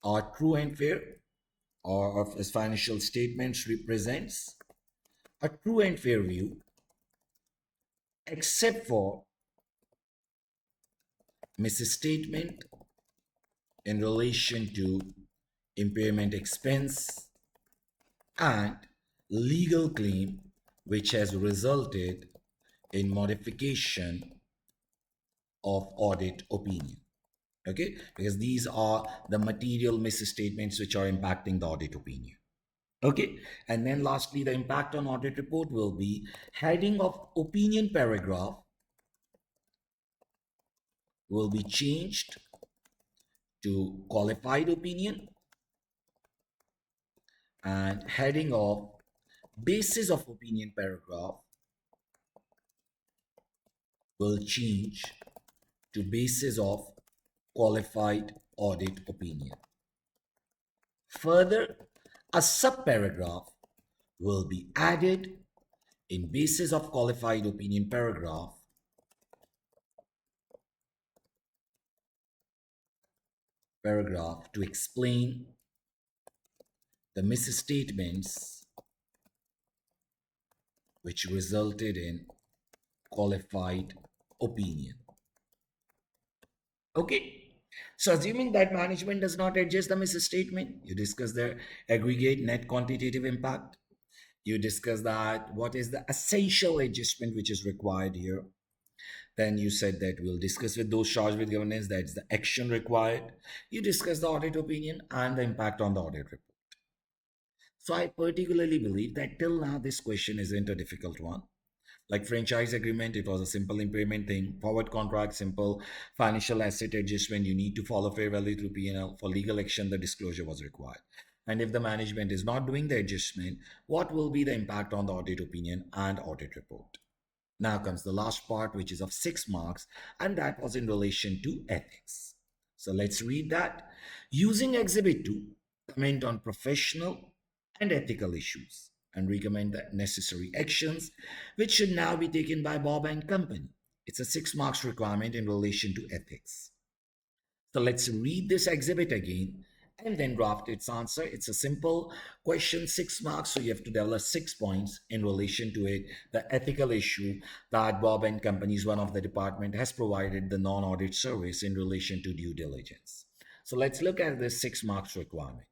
are true and fair, or as financial statements represents a true and fair view, except for misstatement in relation to impairment expense and legal claim which has resulted in modification of audit opinion. Okay, because these are the material misstatements which are impacting the audit opinion. Okay. And then lastly, the impact on audit report will be heading of opinion paragraph will be changed to qualified opinion, and heading of basis of opinion paragraph will change to basis of qualified audit opinion. Further, a subparagraph will be added in basis of qualified opinion paragraph to explain the misstatements which resulted in qualified opinion. Okay. So assuming that management does not adjust the misstatement, you discuss the aggregate net quantitative impact. You discuss that what is the essential adjustment which is required here. Then you said that we'll discuss with those charged with governance, that's the action required. You discuss the audit opinion and the impact on the audit report. So I particularly believe that till now this question isn't a difficult one. Like franchise agreement, it was a simple impairment thing. Forward contract, simple. Financial asset adjustment, you need to follow fair value through P&L. For legal action, the disclosure was required. And if the management is not doing the adjustment, what will be the impact on the audit opinion and audit report? Now comes the last part, which is of 6 marks, and that was in relation to ethics. So let's read that. Using Exhibit 2, comment on professional and ethical issues and recommend the necessary actions which should now be taken by Bob and company. It's a 6 marks requirement in relation to ethics. So let's read this exhibit again and then draft its answer. It's a simple question, 6 marks. So you have to develop 6 points in relation to it. The ethical issue that Bob and Company's one of the department has provided the non-audit service in relation to due diligence. So let's look at this 6 marks requirement.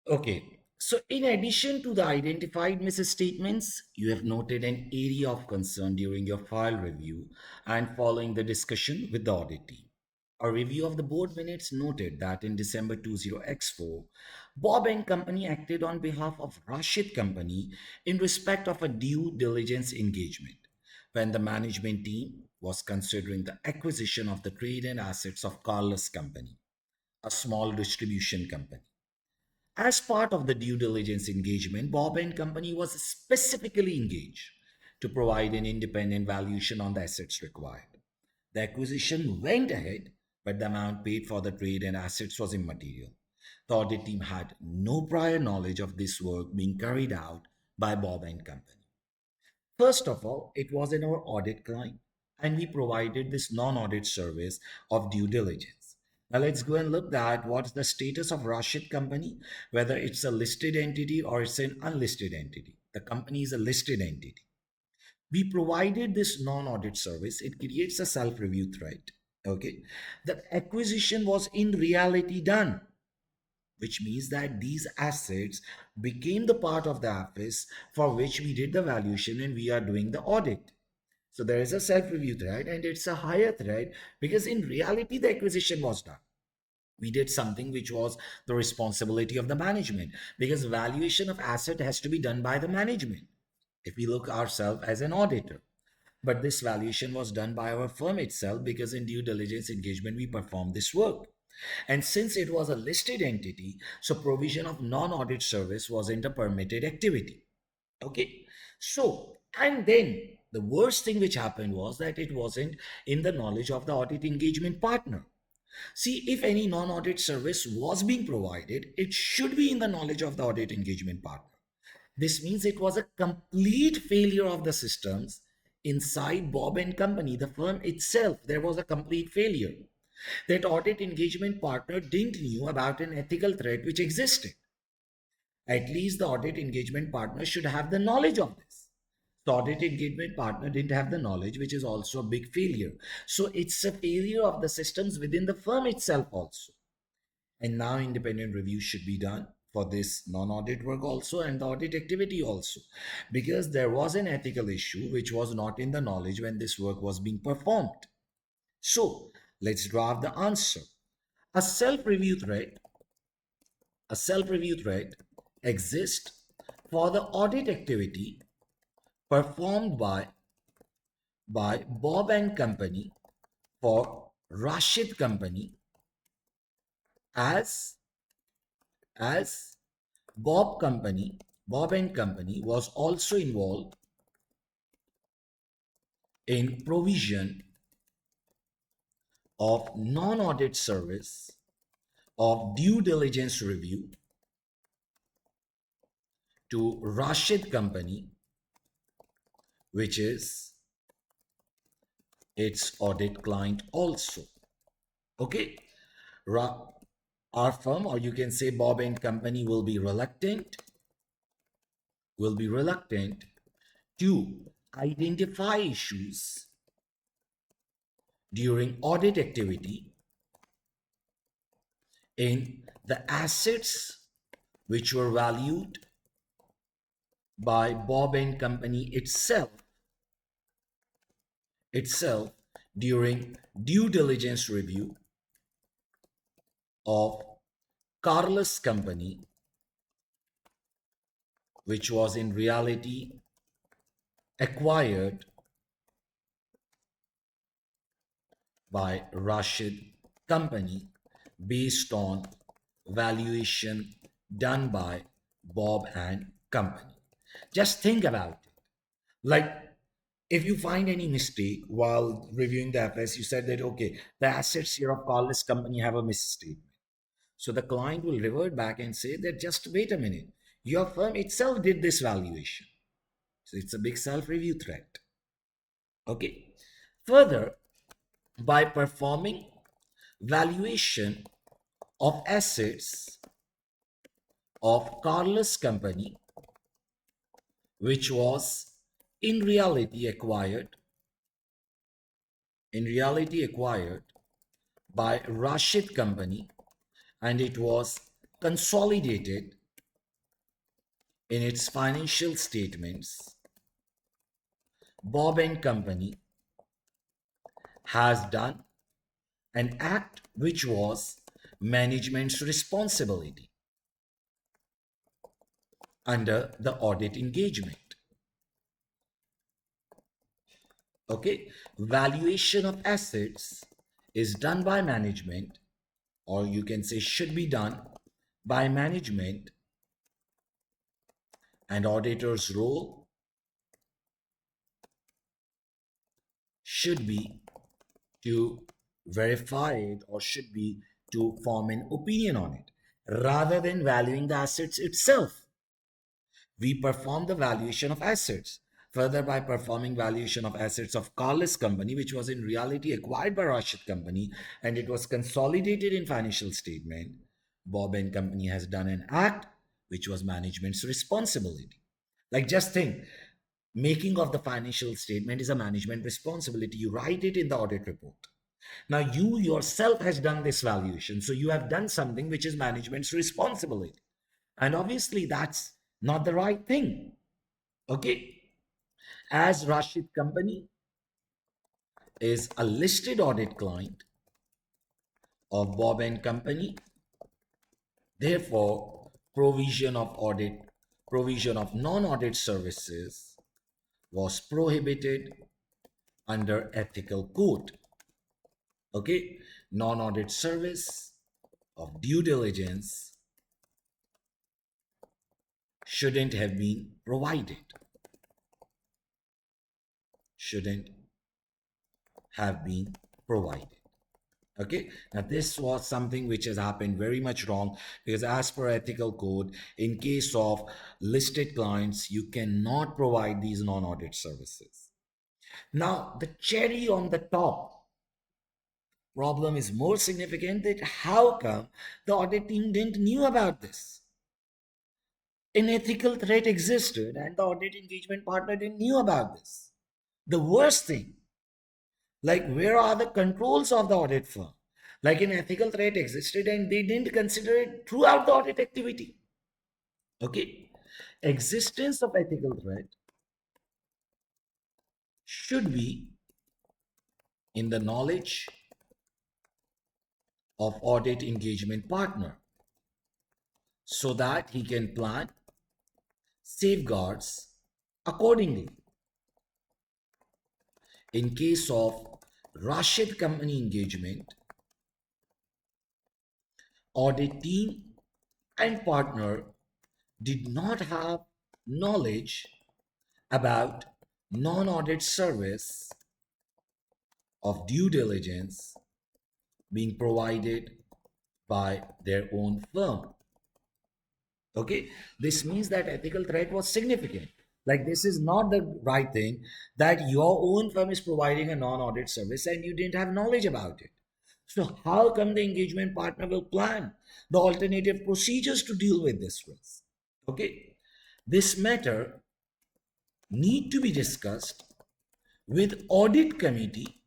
Okay. So in addition to the identified misstatements, you have noted an area of concern during your file review and following the discussion with the audit team. A review of the board minutes noted that in December 20X4, Bob and Company acted on behalf of Rashid Company in respect of a due diligence engagement when the management team was considering the acquisition of the trade and assets of Carlos Company, a small distribution company. As part of the due diligence engagement, Bob and Company was specifically engaged to provide an independent valuation on the assets required. The acquisition went ahead, but the amount paid for the trade and assets was immaterial. The audit team had no prior knowledge of this work being carried out by Bob and Company. First of all, it was in our audit client, and we provided this non-audit service of due diligence. Now let's go and look at what's the status of Rashid Company, whether it's a listed entity or it's an unlisted entity. The company is a listed entity. We provided this non-audit service. It creates a self-review thread. Okay. The acquisition was in reality done, which means that these assets became the part of the office for which we did the valuation and we are doing the audit. So there is a self-review thread and it's a higher thread because in reality the acquisition was done. We did something which was the responsibility of the management because valuation of asset has to be done by the management if we look ourselves as an auditor. But this valuation was done by our firm itself because in due diligence engagement we performed this work. And since it was a listed entity, so provision of non-audit service wasn't a permitted activity. Okay. So, and then the worst thing which happened was that it wasn't in the knowledge of the audit engagement partner. See, if any non-audit service was being provided, it should be in the knowledge of the audit engagement partner. This means it was a complete failure of the systems inside Bob and Company, the firm itself. There was a complete failure. That audit engagement partner didn't knew about an ethical threat which existed. At least the audit engagement partner should have the knowledge of this. The audit engagement partner didn't have the knowledge, which is also a big failure. So it's a failure of the systems within the firm itself also. And now independent review should be done for this non-audit work also and the audit activity also, because there was an ethical issue which was not in the knowledge when this work was being performed. So let's draft the answer. A self-review thread, a self-review threat exists for the audit activity performed by Bob and Company for Rashid Company as Bob and Company was also involved in provision of non-audit service of due diligence review to Rashid Company, which is its audit client also. Okay, our firm, or you can say Bob and Company, will be reluctant to identify issues during audit activity in the assets which were valued by Bob and Company itself during due diligence review of Carlos Company, which was in reality acquired by Rashid Company based on valuation done by Bob and Company. Just think about it. Like, if you find any mistake while reviewing the FS, you said that, okay, the assets here of Carlos Company have a misstatement. So the client will revert back and say that just wait a minute, your firm itself did this valuation. So it's a big self-review threat. Okay. Further, by performing valuation of assets of Carlos Company, which was in reality acquired by Rashid Company, and it was consolidated in its financial statements, Bob and Company has done an act which was management's responsibility under the audit engagement. Okay, valuation of assets is done by management, or you can say should be done by management, and auditor's role should be to verify it, or should be to form an opinion on it rather than valuing the assets itself. We perform the valuation of assets. Further, by performing valuation of assets of Carlos Company, which was in reality acquired by Rashid Company, and it was consolidated in financial statement, Bob and Company has done an act which was management's responsibility. Like, just think, making of the financial statement is a management responsibility. You write it in the audit report. Now, you yourself has done this valuation, so you have done something which is management's responsibility. And obviously, that's not the right thing. Okay? As Rashid Company is a listed audit client of Bob and Company, therefore, provision of non-audit services was prohibited under ethical code. Okay? Non-audit service of due diligence shouldn't have been provided. Okay, now this was something which has happened very much wrong, because as per ethical code, in case of listed clients, you cannot provide these non-audit services. Now, the cherry on the top problem is more significant, that how come the audit team didn't knew about this? An ethical threat existed and the audit engagement partner didn't knew about this. The worst thing, like, where are the controls of the audit firm? Like, an ethical threat existed and they didn't consider it throughout the audit activity. Okay, existence of ethical threat should be in the knowledge of audit engagement partner. so that he can plan safeguards accordingly. In case of Rashid company engagement, audit team and partner did not have knowledge about non-audit service of due diligence being provided by their own firm. Okay, this means that ethical threat was significant. Like, this is not the right thing that your own firm is providing a non-audit service and you didn't have knowledge about it. So how come the engagement partner will plan the alternative procedures to deal with this risk? Okay, this matter need to be discussed with audit committee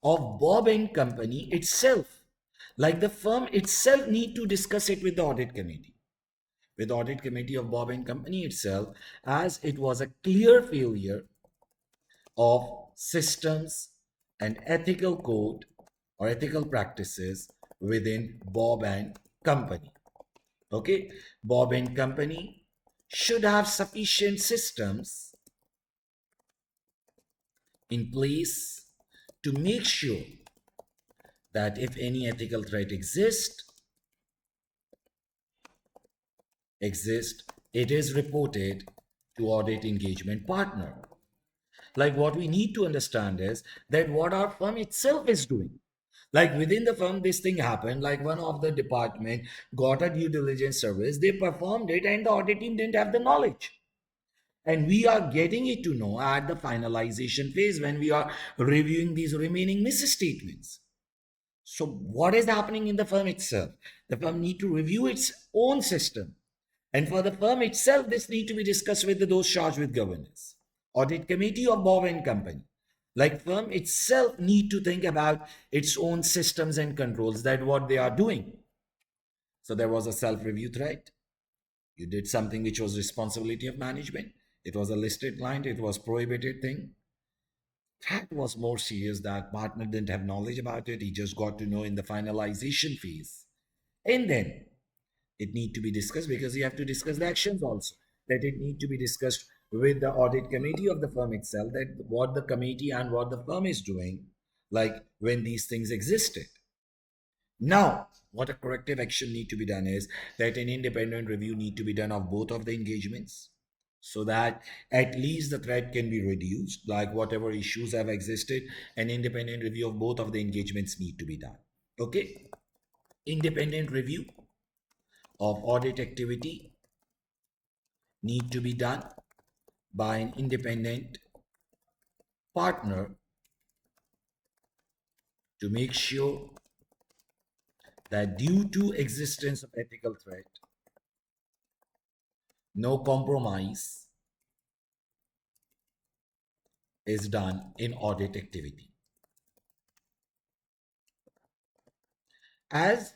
of Bob and Company itself. Like, the firm itself need to discuss it with the audit committee. With audit committee of Bob and Company itself, as it was a clear failure of systems and ethical code or ethical practices within Bob and Company. Okay, Bob and Company should have sufficient systems in place to make sure that if any ethical threat exists, it is reported to audit engagement partner. Like, what we need to understand is that what our firm itself is doing. Like, within the firm, this thing happened. Like, one of the department got a due diligence service, they performed it, and the audit team didn't have the knowledge. And we are getting it to know at the finalization phase when we are reviewing these remaining misstatements. So what is happening in the firm itself? The firm need to review its own system. And for the firm itself, this need to be discussed with those charged with governance. Audit committee of Bob and Company. Like, firm itself need to think about its own systems and controls, that what they are doing. So there was a self-review threat. You did something which was responsibility of management. It was a listed client. It was prohibited thing. That was more serious, that partner didn't have knowledge about it. He just got to know in the finalization phase. And then it need to be discussed, because you have to discuss the actions also. That it need to be discussed with the audit committee of the firm itself, that what the committee and what the firm is doing, like when these things existed. Now, what a corrective action need to be done is that an independent review need to be done of both of the engagements, so that at least the threat can be reduced. Like, whatever issues have existed, an independent review of both of the engagements need to be done. Okay, independent review of audit activity need to be done by an independent partner to make sure that due to existence of ethical threat, no compromise is done in audit activity. As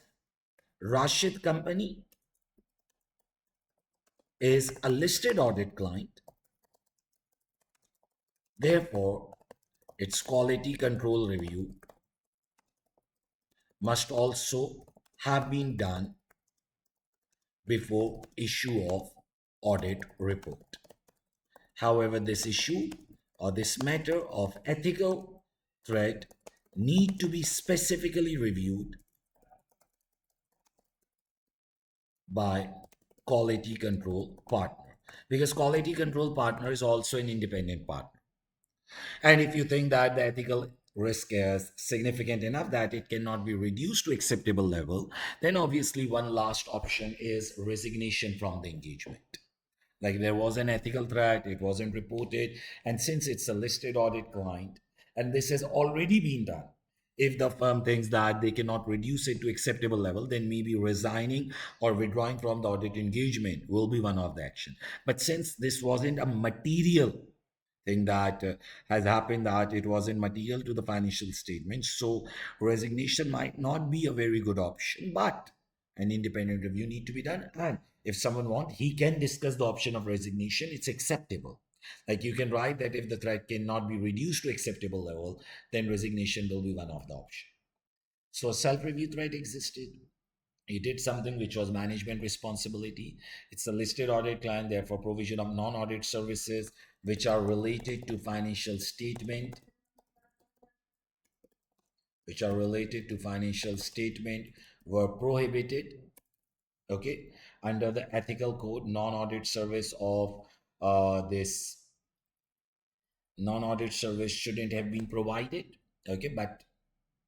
Rashid Company is a listed audit client, therefore its quality control review must also have been done before issue of audit report. However, this issue or this matter of ethical threat need to be specifically reviewed by quality control partner, because quality control partner is also an independent partner. And if you think that the ethical risk is significant enough that it cannot be reduced to acceptable level, then obviously one last option is resignation from the engagement. Like, there was an ethical threat, it wasn't reported, and since it's a listed audit client and this has already been done, if the firm thinks that they cannot reduce it to acceptable level, then maybe resigning or withdrawing from the audit engagement will be one of the action. But since this wasn't a material thing that has happened, that it wasn't material to the financial statement, so resignation might not be a very good option. But an independent review need to be done, and if someone want, he can discuss the option of resignation. It's acceptable. Like, you can write that if the threat cannot be reduced to acceptable level, then resignation will be one of the option. So self-review threat existed, You did something which was management responsibility. It's a listed audit client, therefore provision of non-audit services which are related to financial statement were prohibited. Okay, under the ethical code, non-audit service of this non-audit service shouldn't have been provided. Okay, but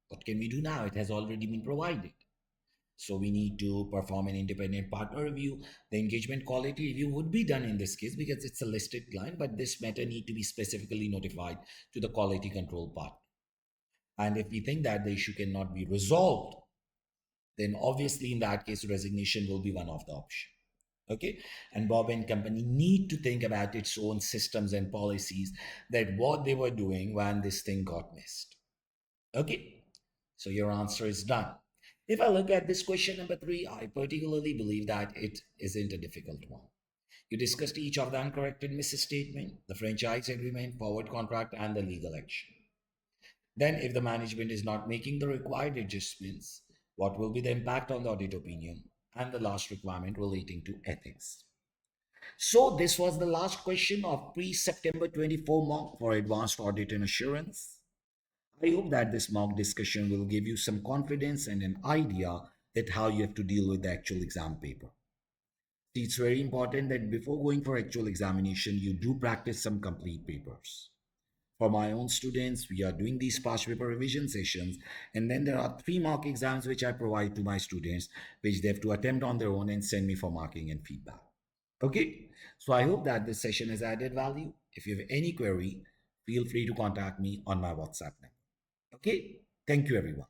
what can we do now? It has already been provided. So we need to perform an independent partner review. The engagement quality review would be done in this case because it's a listed client, but this matter need to be specifically notified to the quality control part. And if we think that the issue cannot be resolved, then obviously in that case, resignation will be one of the options. Okay, and Bob and company need to think about its own systems and policies, that what they were doing when this thing got missed. Okay, so your answer is done. If I look at this question number 3, I particularly believe that it isn't a difficult one. You discussed each of the uncorrected misstatement, the franchise agreement, forward contract, and the legal action. Then, if the management is not making the required adjustments, what will be the impact on the audit opinion? And the last requirement relating to ethics. So, this was the last question of pre September 24 mock for advanced audit and assurance. I hope that this mock discussion will give you some confidence and an idea that how you have to deal with the actual exam paper. See, it's very important that before going for actual examination, you do practice some complete papers. For my own students, we are doing these past paper revision sessions, and then there are 3 mock exams which I provide to my students, which they have to attempt on their own and send me for marking and feedback. Okay, so I hope that this session has added value. If you have any query, feel free to contact me on my WhatsApp number. Okay, thank you everyone.